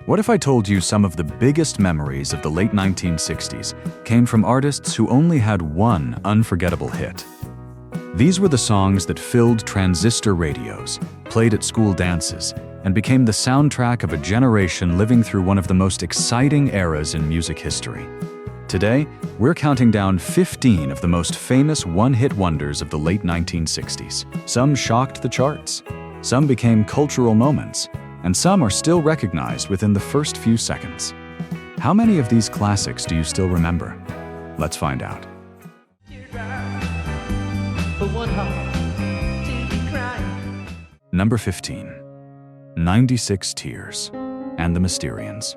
What if I told you some of the biggest memories of the late 1960s came from artists who only had one unforgettable hit? These were the songs that filled transistor radios, played at school dances, and became the soundtrack of a generation living through one of the most exciting eras in music history. Today, we're counting down 15 of the most famous one-hit wonders of the late 1960s. Some shocked the charts, some became cultural moments, and some are still recognized within the first few seconds. How many of these classics do you still remember? Let's find out. Number 15. 96 Tears and the Mysterians.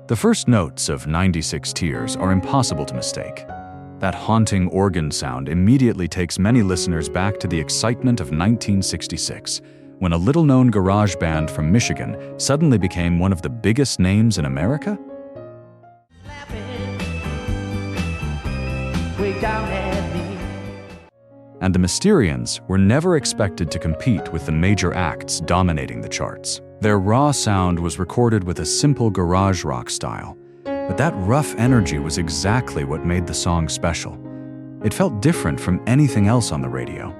The first notes of 96 Tears are impossible to mistake. That haunting organ sound immediately takes many listeners back to the excitement of 1966, when a little-known garage band from Michigan suddenly became one of the biggest names in America. And the Mysterians were never expected to compete with the major acts dominating the charts. Their raw sound was recorded with a simple garage rock style, but that rough energy was exactly what made the song special. It felt different from anything else on the radio.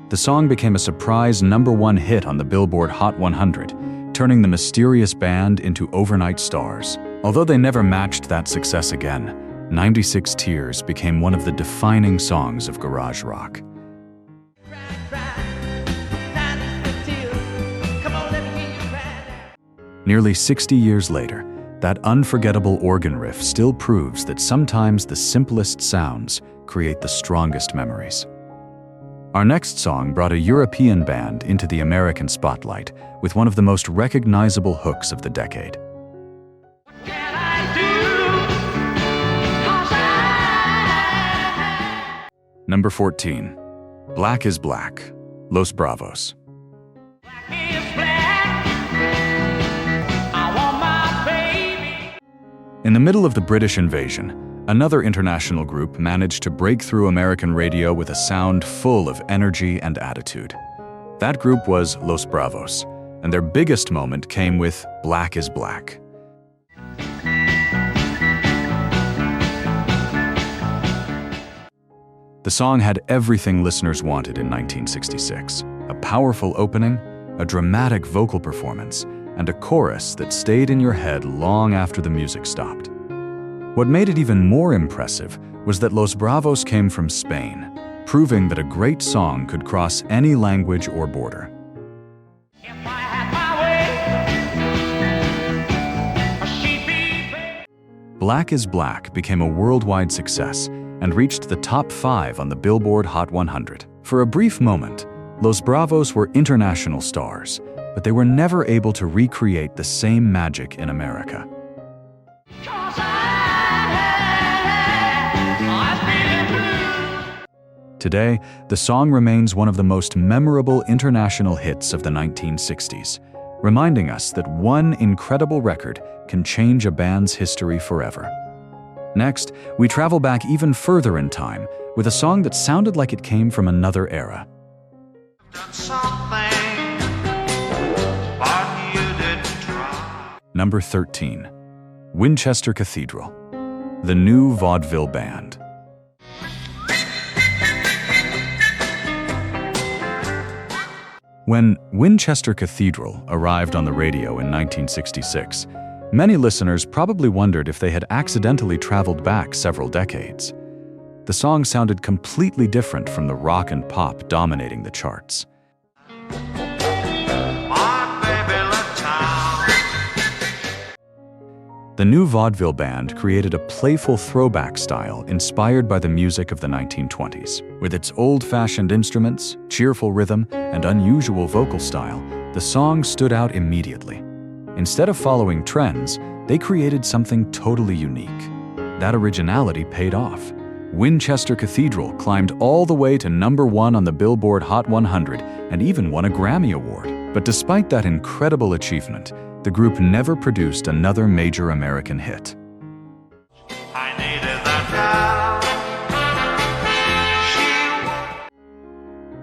The song became a surprise #1 hit on the Billboard Hot 100, turning the mysterious band into overnight stars. Although they never matched that success again, 96 Tears became one of the defining songs of garage rock. Nearly 60 years later, that unforgettable organ riff still proves that sometimes the simplest sounds create the strongest memories. Our next song brought a European band into the American spotlight with one of the most recognizable hooks of the decade. Number 14. Black is Black, Los Bravos. In the middle of the British invasion, another international group managed to break through American radio with a sound full of energy and attitude. That group was Los Bravos, and their biggest moment came with Black is Black. The song had everything listeners wanted in 1966: a powerful opening, a dramatic vocal performance, and a chorus that stayed in your head long after the music stopped. What made it even more impressive was that Los Bravos came from Spain, proving that a great song could cross any language or border. Black is Black became a worldwide success and reached the top 5 on the Billboard Hot 100. For a brief moment, Los Bravos were international stars, but they were never able to recreate the same magic in America. Today, the song remains one of the most memorable international hits of the 1960s, reminding us that one incredible record can change a band's history forever. Next, we travel back even further in time with a song that sounded like it came from another era. Number 13. Winchester Cathedral, the new vaudeville band. When Winchester Cathedral arrived on the radio in 1966, many listeners probably wondered if they had accidentally traveled back several decades. The song sounded completely different from the rock and pop dominating the charts. The new vaudeville band created a playful throwback style inspired by the music of the 1920s. With its old-fashioned instruments, cheerful rhythm, and unusual vocal style, the song stood out immediately. Instead of following trends, they created something totally unique. That originality paid off. Winchester Cathedral climbed all the way to #1 on the Billboard Hot 100 and even won a Grammy Award. But despite that incredible achievement, the group never produced another major American hit. I needed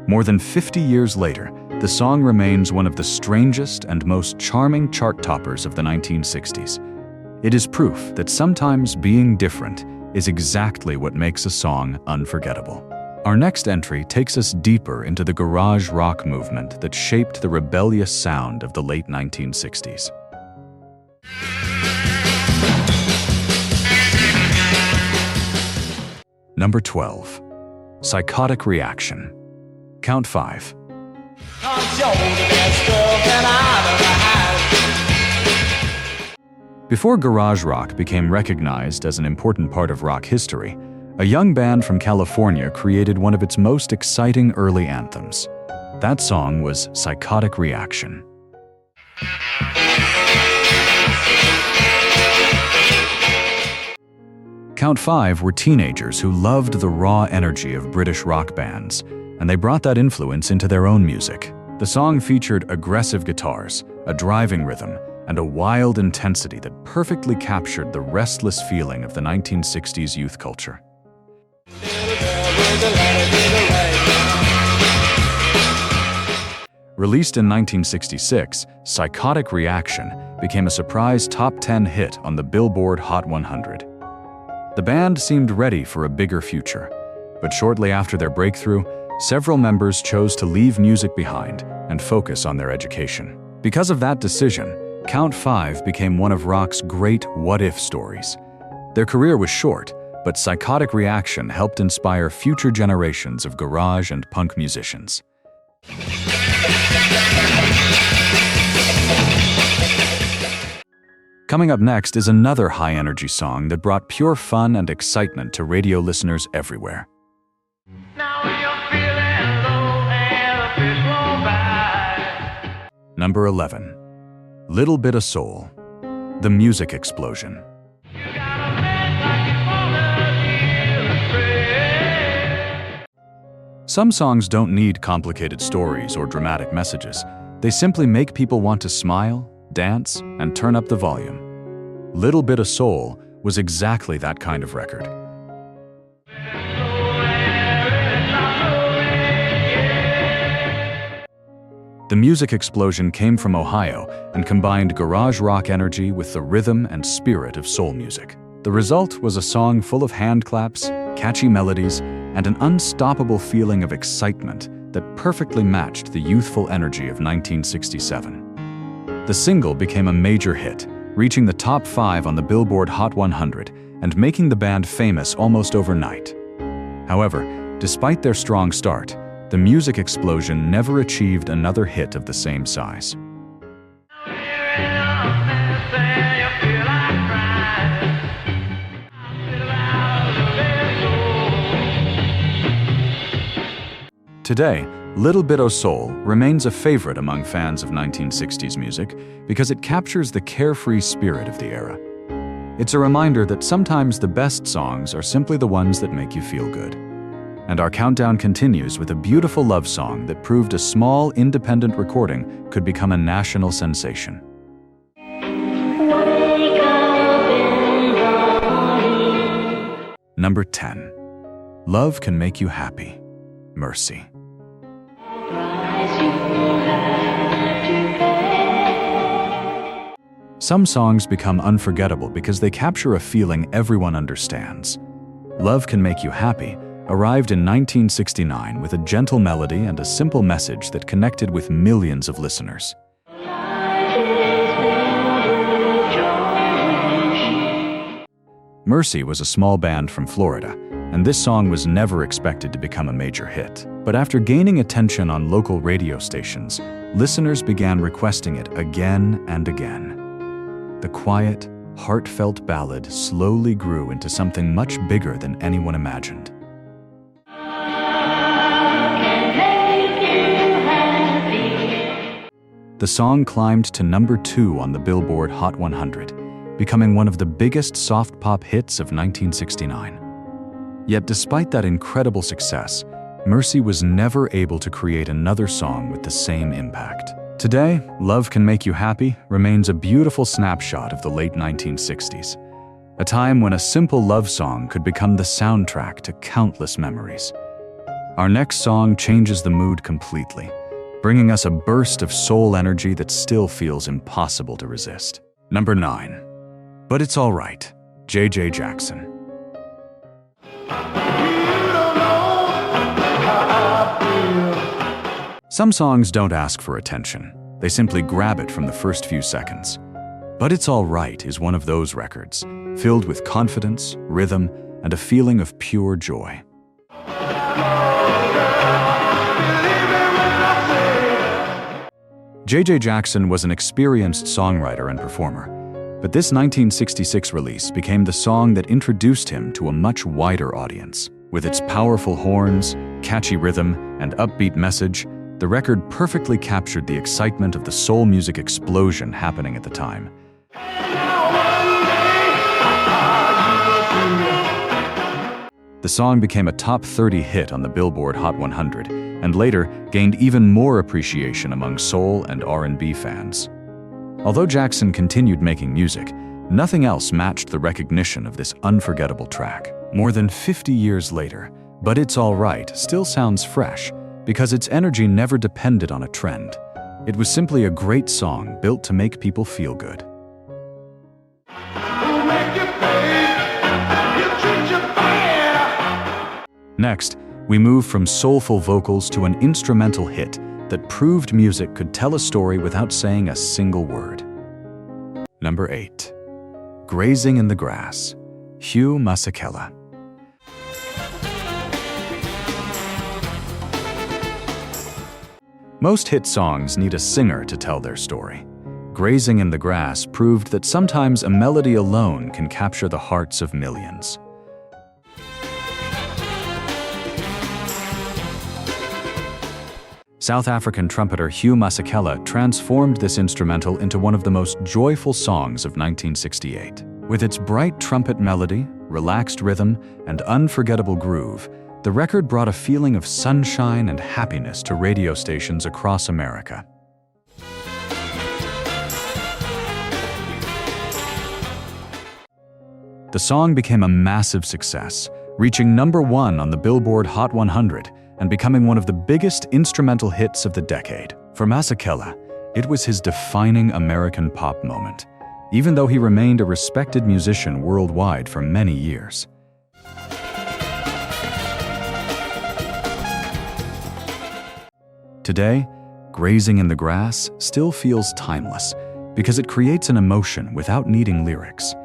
More than 50 years later, the song remains one of the strangest and most charming chart toppers of the 1960s. It is proof that sometimes being different is exactly what makes a song unforgettable. Our next entry takes us deeper into the garage rock movement that shaped the rebellious sound of the late 1960s. Number 12. Psychotic Reaction. Count 5. Before garage rock became recognized as an important part of rock history, a young band from California created one of its most exciting early anthems. That song was Psychotic Reaction. Count 5 were teenagers who loved the raw energy of British rock bands, and they brought that influence into their own music. The song featured aggressive guitars, a driving rhythm, and a wild intensity that perfectly captured the restless feeling of the 1960s youth culture. Released in 1966, Psychotic Reaction became a surprise top 10 hit on the Billboard Hot 100. The band seemed ready for a bigger future, but shortly after their breakthrough, several members chose to leave music behind and focus on their education. Because of that decision, Count 5 became one of rock's great what-if stories. Their career was short, but Psychotic Reaction helped inspire future generations of garage and punk musicians. Coming up next is another high-energy song that brought pure fun and excitement to radio listeners everywhere. Number 11. Little Bit of Soul. The Music Explosion. Some songs don't need complicated stories or dramatic messages. They simply make people want to smile, dance, and turn up the volume. Little Bit of Soul was exactly that kind of record. The Music Explosion came from Ohio and combined garage rock energy with the rhythm and spirit of soul music. The result was a song full of hand claps, catchy melodies, and an unstoppable feeling of excitement that perfectly matched the youthful energy of 1967. The single became a major hit, reaching the top 5 on the Billboard Hot 100 and making the band famous almost overnight. However, despite their strong start, the Music Explosion never achieved another hit of the same size. Today, Little Bit of Soul remains a favorite among fans of 1960s music because it captures the carefree spirit of the era. It's a reminder that sometimes the best songs are simply the ones that make you feel good. And our countdown continues with a beautiful love song that proved a small, independent recording could become a national sensation. Number 10. Love Can Make You Happy. Mercy. Some songs become unforgettable because they capture a feeling everyone understands. Love Can Make You Happy arrived in 1969 with a gentle melody and a simple message that connected with millions of listeners. Mercy was a small band from Florida, and this song was never expected to become a major hit. But after gaining attention on local radio stations, listeners began requesting it again and again. The quiet, heartfelt ballad slowly grew into something much bigger than anyone imagined. The song climbed to number 2 on the Billboard Hot 100, becoming one of the biggest soft pop hits of 1969. Yet despite that incredible success, Mercy was never able to create another song with the same impact. Today, Love Can Make You Happy remains a beautiful snapshot of the late 1960s, a time when a simple love song could become the soundtrack to countless memories. Our next song changes the mood completely, bringing us a burst of soul energy that still feels impossible to resist. Number 9. But It's Alright, J.J. Jackson. Some songs don't ask for attention. They simply grab it from the first few seconds. But It's Alright is one of those records, filled with confidence, rhythm, and a feeling of pure joy. J.J. Jackson was an experienced songwriter and performer, but this 1966 release became the song that introduced him to a much wider audience. With its powerful horns, catchy rhythm, and upbeat message, the record perfectly captured the excitement of the soul music explosion happening at the time. The song became a top 30 hit on the Billboard Hot 100, and later gained even more appreciation among soul and R&B fans. Although Jackson continued making music, nothing else matched the recognition of this unforgettable track. More than 50 years later, But It's Alright still sounds fresh because its energy never depended on a trend. It was simply a great song built to make people feel good. Next, we move from soulful vocals to an instrumental hit that proved music could tell a story without saying a single word. Number 8. Grazing in the Grass, Hugh Masekela. Most hit songs need a singer to tell their story. Grazing in the Grass proved that sometimes a melody alone can capture the hearts of millions. South African trumpeter Hugh Masekela transformed this instrumental into one of the most joyful songs of 1968. With its bright trumpet melody, relaxed rhythm, and unforgettable groove, the record brought a feeling of sunshine and happiness to radio stations across America. The song became a massive success, reaching number 1 on the Billboard Hot 100 and becoming one of the biggest instrumental hits of the decade. For Masekela, it was his defining American pop moment, even though he remained a respected musician worldwide for many years. Today, Grazing in the Grass still feels timeless because it creates an emotion without needing lyrics.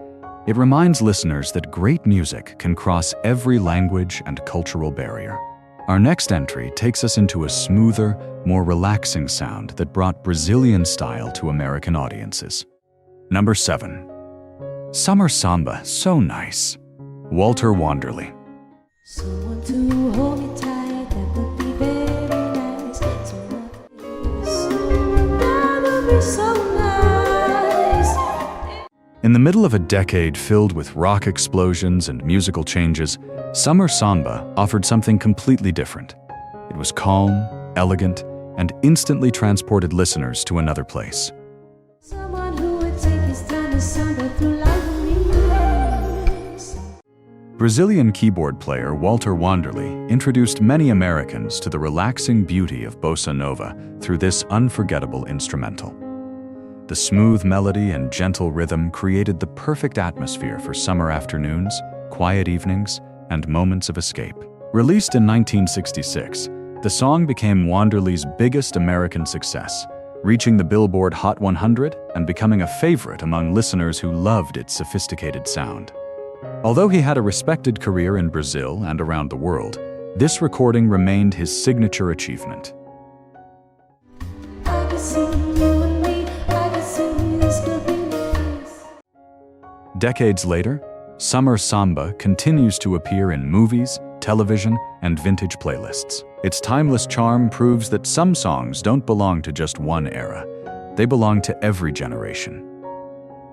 It reminds listeners that great music can cross every language and cultural barrier. Our next entry takes us into a smoother, more relaxing sound that brought Brazilian style to American audiences. Number 7. Summer Samba, So Nice, Walter Wanderley. Someone to hold me tight, that would be very nice. That would be so nice. In the middle of a decade filled with rock explosions and musical changes, Summer Samba offered something completely different. It was calm, elegant, and instantly transported listeners to another place. Someone who would take his time to samba through life with me. Brazilian keyboard player Walter Wanderley introduced many Americans to the relaxing beauty of bossa nova through this unforgettable instrumental. The smooth melody and gentle rhythm created the perfect atmosphere for summer afternoons, quiet evenings, and moments of escape. Released in 1966, the song became Wanderley's biggest American success, reaching the Billboard Hot 100 and becoming a favorite among listeners who loved its sophisticated sound. Although he had a respected career in Brazil and around the world, this recording remained his signature achievement. I can see you and me, I can see this could be nice. Decades later, Summer Samba continues to appear in movies, television, and vintage playlists. Its timeless charm proves that some songs don't belong to just one era. They belong to every generation.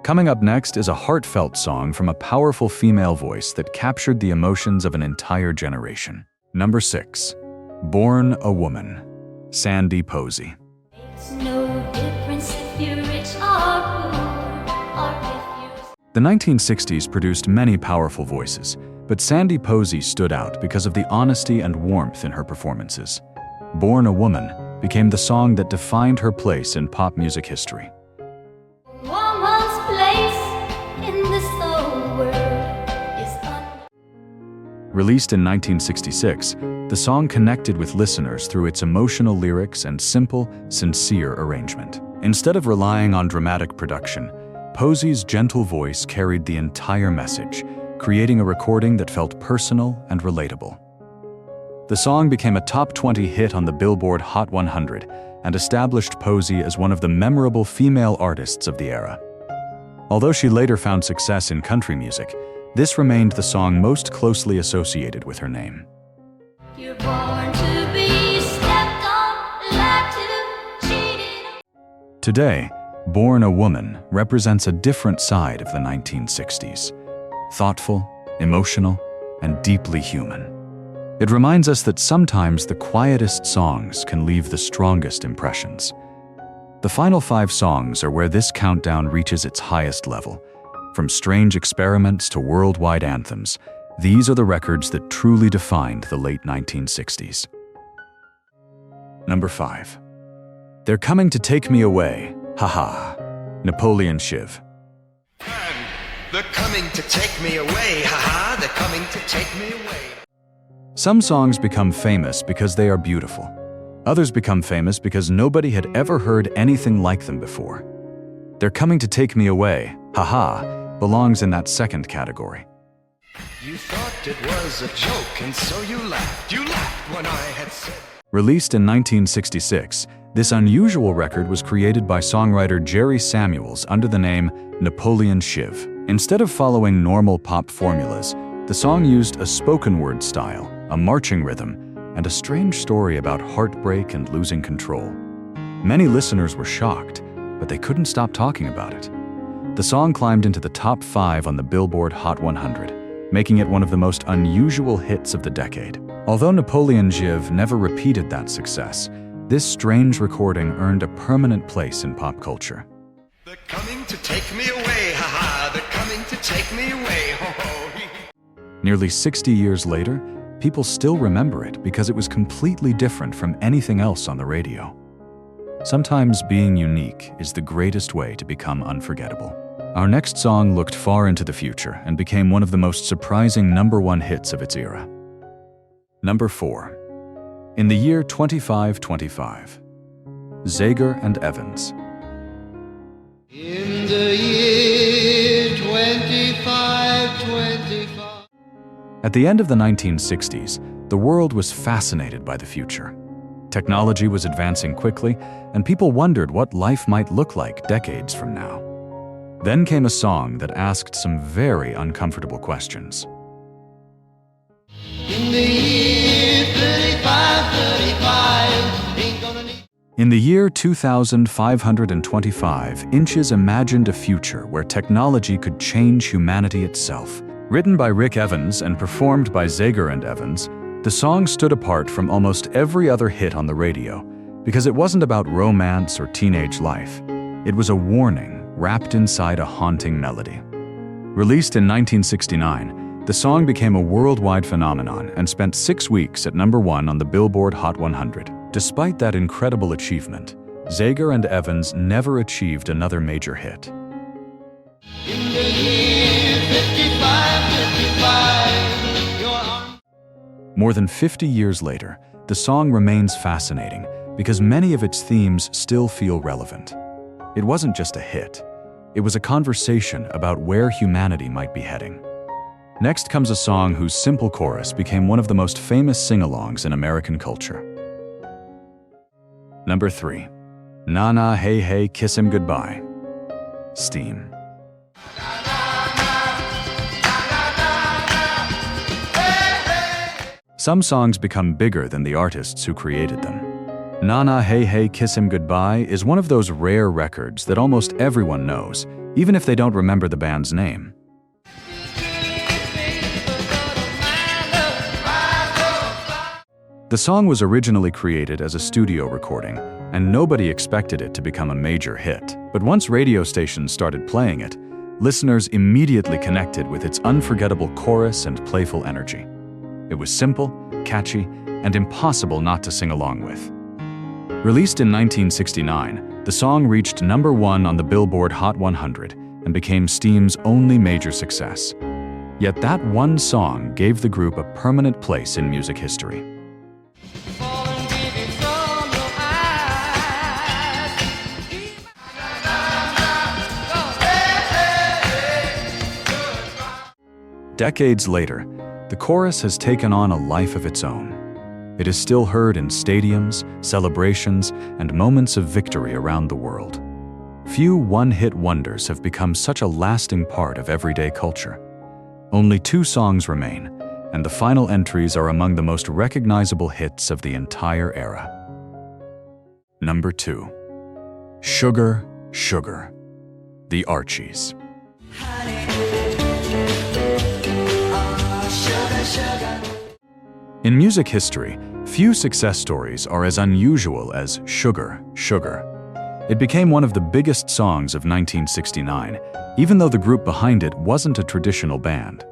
Coming up next is a heartfelt song from a powerful female voice that captured the emotions of an entire generation. Number 6. Born a Woman, Sandy Posey. It's no difference if you're rich or poor, or if you're... The 1960s produced many powerful voices, But Sandy Posey stood out because of the honesty and warmth in her performances. Born a Woman became the song that defined her place in pop music history. Woman's place in this whole world is Released in 1966, the song connected with listeners through its emotional lyrics and simple, sincere arrangement. Instead of relying on dramatic production, Posey's gentle voice carried the entire message, creating a recording that felt personal and relatable. The song became a top 20 hit on the Billboard Hot 100 and established Posey as one of the memorable female artists of the era. Although she later found success in country music, this remained the song most closely associated with her name. You're born to be stepped on, lied to, cheated on. Today, Born a Woman represents a different side of the 1960s. Thoughtful, emotional, and deeply human. It reminds us that sometimes the quietest songs can leave the strongest impressions. The final 5 songs are where this countdown reaches its highest level. From strange experiments to worldwide anthems, these are the records that truly defined the late 1960s. Number 5. They're Coming to Take Me Away, haha, Napoleon Shiv. They're coming to take me away, haha, they're coming to take me away. Some songs become famous because they are beautiful. Others become famous because nobody had ever heard anything like them before. They're Coming to Take Me Away, haha, belongs in that second category. You thought it was a joke, and so you laughed. You laughed when I had said. Released in 1966, this unusual record was created by songwriter Jerry Samuels under the name Napoleon Shiv. Instead of following normal pop formulas, the song used a spoken word style, a marching rhythm, and a strange story about heartbreak and losing control. Many listeners were shocked, but they couldn't stop talking about it. The song climbed into the top 5 on the Billboard Hot 100, making it one of the most unusual hits of the decade. Although Napoleon Shiv never repeated that success, this strange recording earned a permanent place in pop culture. They're coming to take me away, haha, they're coming to take me away, ho ho. Nearly 60 years later, people still remember it because it was completely different from anything else on the radio. Sometimes being unique is the greatest way to become unforgettable. Our next song looked far into the future and became one of the most surprising #1 hits of its era. Number 4. In the year 2525, Zager and Evans. In the year 2525. At the end of the 1960s, the world was fascinated by the future. Technology was advancing quickly, and people wondered what life might look like decades from now. Then came a song that asked some very uncomfortable questions. In the year 3535, ain't gonna need. In the year 2525, Inches imagined a future where technology could change humanity itself. Written by Rick Evans and performed by Zager and Evans, the song stood apart from almost every other hit on the radio because it wasn't about romance or teenage life. It was a warning wrapped inside a haunting melody. Released in 1969, the song became a worldwide phenomenon and spent 6 weeks at #1 on the Billboard Hot 100. Despite that incredible achievement, Zager and Evans never achieved another major hit. In the year 5555, your arm. More than 50 years later, the song remains fascinating because many of its themes still feel relevant. It wasn't just a hit. It was a conversation about where humanity might be heading. Next comes a song whose simple chorus became one of the most famous sing-alongs in American culture. Number 3. Na Na Hey Hey Kiss Him Goodbye, Steam. Some songs become bigger than the artists who created them. Na Na Hey Hey Kiss Him Goodbye is one of those rare records that almost everyone knows, even if they don't remember the band's name. The song was originally created as a studio recording, and nobody expected it to become a major hit. But once radio stations started playing it, Listeners immediately connected with its unforgettable chorus and playful energy. It was simple, catchy, and impossible not to sing along with. Released in 1969, the song reached #1 on the Billboard Hot 100 and became Steam's only major success. Yet that one song gave the group a permanent place in music history. Falling baby from your eyes. Decades later, the chorus has taken on a life of its own. It is still heard in stadiums, celebrations, and moments of victory around the world. Few one-hit wonders have become such a lasting part of everyday culture. Only 2 songs remain, and the final entries are among the most recognizable hits of the entire era. Number 2. Sugar, Sugar, The Archies. In music history, few success stories are as unusual as Sugar, Sugar. It became one of the biggest songs of 1969, even though the group behind it wasn't a traditional band.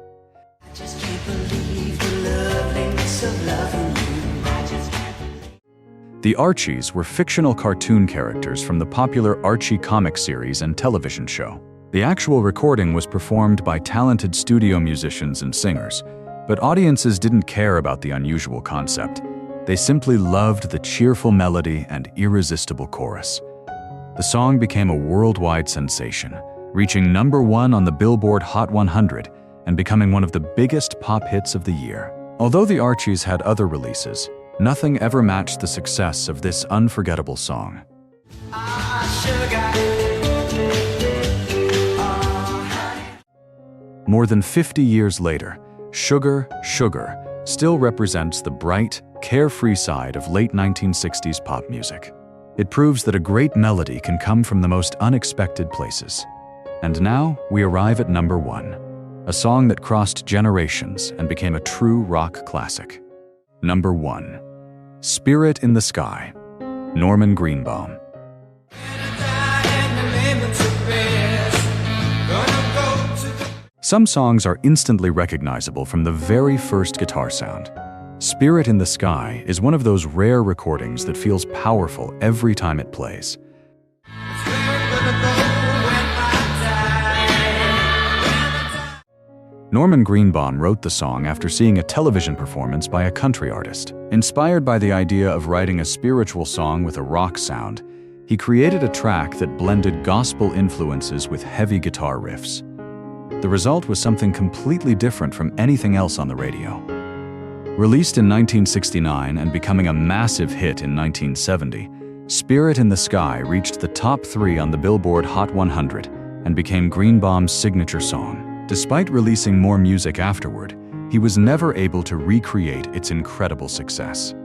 The Archies were fictional cartoon characters from the popular Archie comic series and television show. The actual recording was performed by talented studio musicians and singers, but audiences didn't care about the unusual concept. They simply loved the cheerful melody and irresistible chorus. The song became a worldwide sensation, reaching #1 on the Billboard Hot 100 and becoming one of the biggest pop hits of the year. Although the Archies had other releases, nothing ever matched the success of this unforgettable song. More than 50 years later, Sugar, Sugar still represents the bright, carefree side of late 1960s pop music. It proves that a great melody can come from the most unexpected places. And now we arrive at #1, a song that crossed generations and became a true rock classic. #1. Spirit in the Sky, Norman Greenbaum. Some songs are instantly recognizable from the very first guitar sound. Spirit in the Sky is one of those rare recordings that feels powerful every time it plays. Norman Greenbaum wrote the song after seeing a television performance by a country artist. Inspired by the idea of writing a spiritual song with a rock sound, he created a track that blended gospel influences with heavy guitar riffs. The result was something completely different from anything else on the radio. Released in 1969 and becoming a massive hit in 1970, Spirit in the Sky reached the top 3 on the Billboard Hot 100 and became Greenbaum's signature song. Despite releasing more music afterward, he was never able to recreate its incredible success.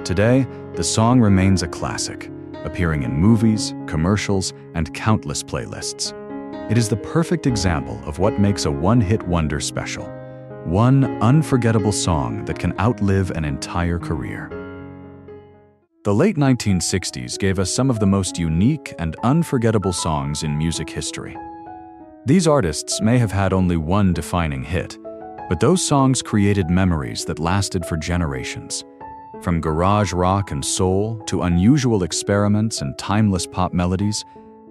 Today, the song remains a classic, appearing in movies, commercials, and countless playlists. It is the perfect example of what makes a one-hit wonder special. One unforgettable song that can outlive an entire career. The late 1960s gave us some of the most unique and unforgettable songs in music history. These artists may have had only one defining hit, but those songs created memories that lasted for generations. From garage rock and soul to unusual experiments and timeless pop melodies,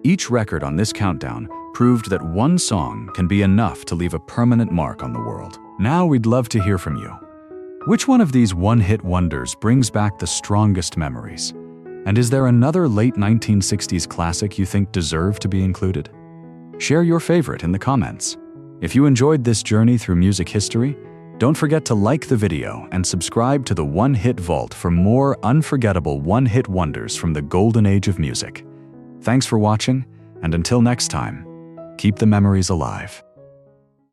each record on this countdown proved that one song can be enough to leave a permanent mark on the world. Now we'd love to hear from you. Which one of these one-hit wonders brings back the strongest memories? And is there another late 1960s classic you think deserved to be included? Share your favorite in the comments. If you enjoyed this journey through music history, don't forget to like the video and subscribe to the One Hit Vault for more unforgettable one-hit wonders from the golden age of music. Thanks for watching, and until next time, keep the memories alive.